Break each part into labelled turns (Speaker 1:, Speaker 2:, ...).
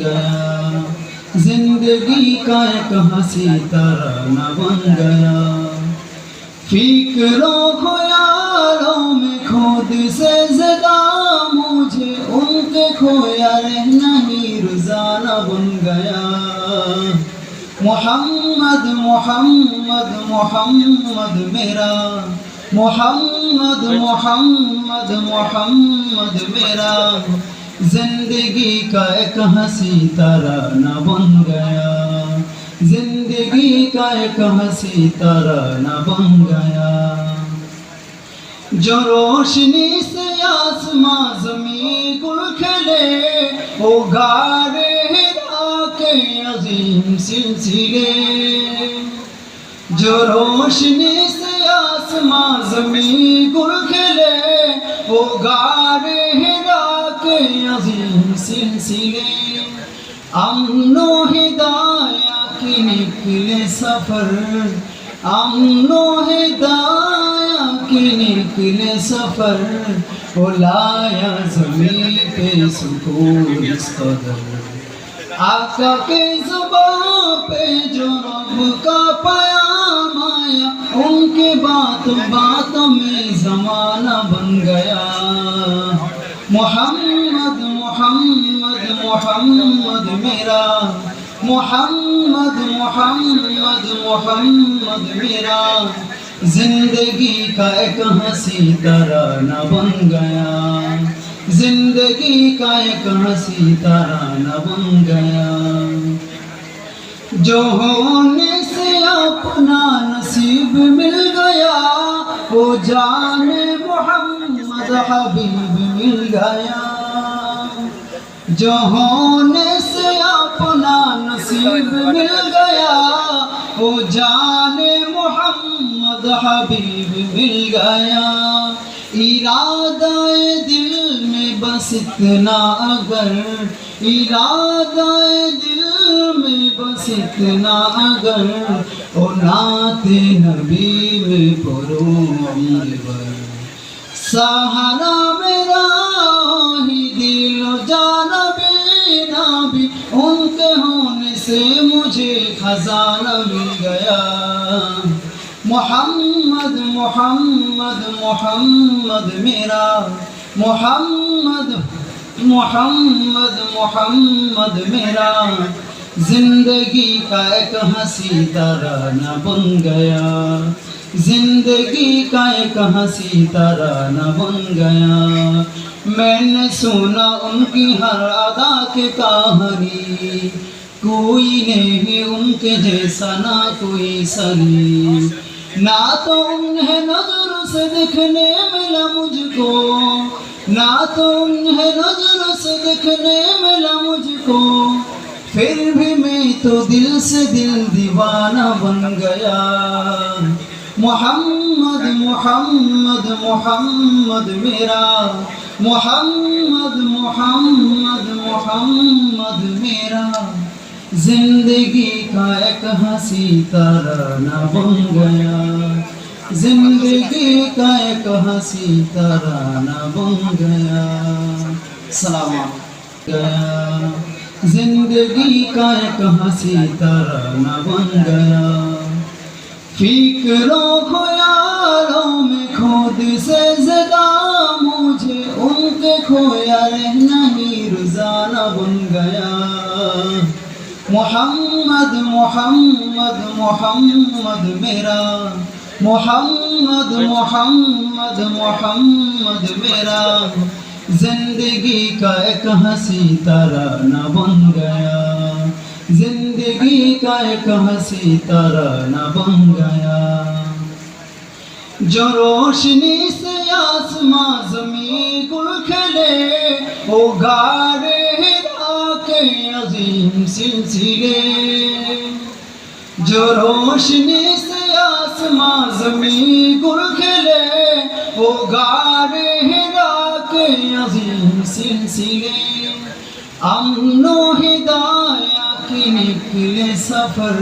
Speaker 1: गया, जिंदगी का एक हंसी तराना बन गया। फिक्रों ख्यालों में खुद से ज़्यादा मुझे उनके खोया रहना ही रोज़ाना बन गया। मोहम्मद मोहम्मद मोहम्मद मेरा, मोहम्मद मोहम्मद मोहम्मद मेरा, जिंदगी का एक हंसी तराना बन गया। जिंदगी का एक हंसी तराना बन गया। जो रोशनी से आसमां ज़मीं गुल खिले, वो गारे हिरा के अजीम सिलसिले। जो रोशनी से आसमां ज़मीं गुल खिले, वो गारे हिरा के अजीम सिलसिले। अमनो हिदाया की निकले सफर, अमनो हिदाया की निकले सफर, वो लाया ज़मीन पे सुकून इस कदर। आका के ज़ुबान पे जो रब का पैगाम आया, उनके बातों में ज़माना बन गया। मोहम्मद मोहम्मद मोहम्मद मेरा, मोहम्मद मोहम्मद मोहम्मद मेरा, जिंदगी का एक हंसी तराना बन गया। जिंदगी का एक हंसी तराना बन गया। जो होने से अपना नसीब मिल गया, वो जाने मोहम्मद हबीब मिल गया। जो होने से अपना नसीब मिल गया, वो जाने मोहम्मद हबीब मिल गया। इरादाए दिल में बस इतना अगर, इरादाए दिल में बस इतना अगर, ओ नाते नबी में पढ़ो अमर भर। सहारा मेरा ही दिलो जाना बिना भी, उनके होने से मुझे खजाना मिल गया। मोहम्मद मोहम्मद मोहम्मद मेरा, मोहम्मद मोहम्मद मोहम्मद मेरा, जिंदगी का एक हंसी तराना बन गया। जिंदगी का एक हंसी तराना बन गया। मैंने सुना उनकी हर अदा की कहानी, कोई नहीं उनके जैसा ना कोई सनी। ना तो उन्हें नजर से दिखने मिला मुझको, ना तो उन्हें नजर से दिखने मिला मुझको, फिर भी मैं तो दिल से दिल दीवाना बन गया। मोहम्मद मोहम्मद मोहम्मद मेरा, मोहम्मद मोहम्मद मोहम्मद मेरा, जिंदगी का एक हंसी तराना बन गया। जिंदगी का एक हंसी तराना बन गया। सलाम गया, जिंदगी का एक हंसी तराना बन गया। फिक्रों ख्यालों में खुद से ज़्यादा मुझे उनके खोया रहना ही रोज़ाना बन गया। मोहम्मद मोहम्मद मोहम्मद मेरा, मोहम्मद मोहम्मद मोहम्मद मेरा, जिंदगी का एक हंसी तराना बन गया। जिंदगी का एक हंसी तराना बन गया। जो रोशनी से आसमां ज़मीं गुल खिले, वो गारे हिरा के अजीम सिलसिले। जो रोशनी से आसमां ज़मीं गुल खिले, वो गारे हिरा के अजीम सिलसिले। अमनो हिदाया की निकले सफर,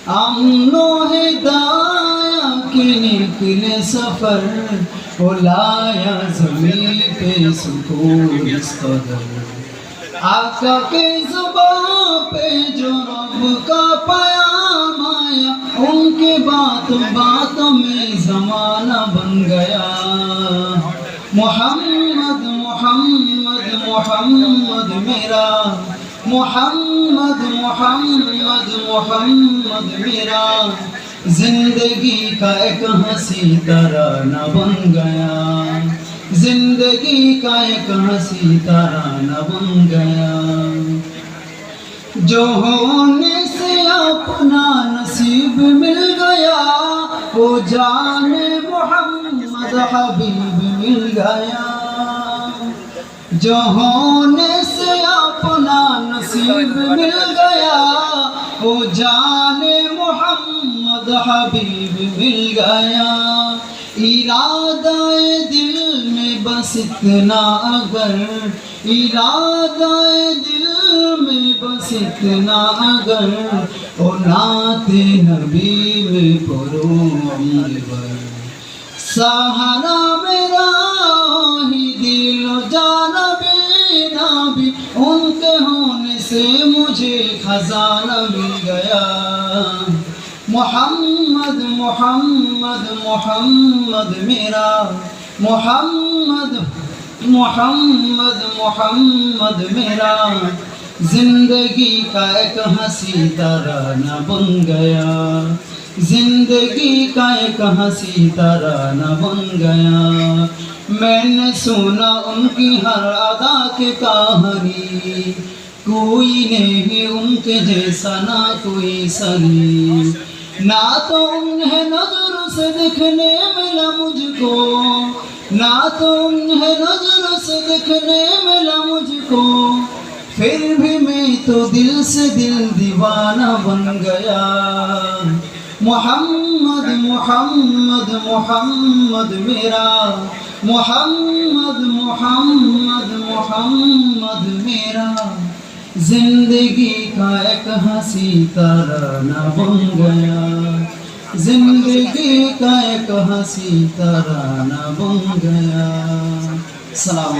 Speaker 1: अमनो हिदाया की निकले सफर, वो लाया ज़मीन पे सुकून इस कदर। आका के ज़ुबान पे जो रब का पैगाम आया, उनके बातों बातों में ज़माना बन गया। मोहम्मद मोहम्मद मोहम्मद मेरा, मोहम्मद मोहम्मद मोहम्मद मेरा, जिंदगी का एक हंसी तराना बन गया, जिंदगी का एक हंसी तराना बन गया। जो होने से अपना नसीब मिल गया, वो जाने मोहम्मद हबीब मिल गया। जो होने से अपना नसीब मिल गया, वो जाने मोहम्मद हबीब मिल गया। इरादाए दिल में बस इतना अगर, इरादाए दिल में बस इतना अगर, ओ नाते नबी में पढ़ो अमर भर। सहारा मेरा ही दिलो जाना बिना भी, उनके होने से मुझे खजाना मिल गया। मोहम्मद मोहम्मद मोहम्मद मेरा, मोहम्मद मोहम्मद मोहम्मद मेरा, जिंदगी का एक हंसी तराना बन गया, जिंदगी का एक हंसी तराना बन गया। मैंने सुना उनकी हर अदा की कहानी, कोई नहीं उनके जैसा ना कोई सनी। ना तो उन्हें नजर से दिखने मिला मुझको, ना तो उन्हें नजर से दिखने मिला मुझको, फिर भी मैं तो दिल से दिल दीवाना बन गया। मोहम्मद मोहम्मद मोहम्मद मेरा, मोहम्मद मोहम्मद मोहम्मद मेरा, जिंदगी का एक हंसी तराना बन गया, जिंदगी का एक हंसी तराना बन गया। सलाम।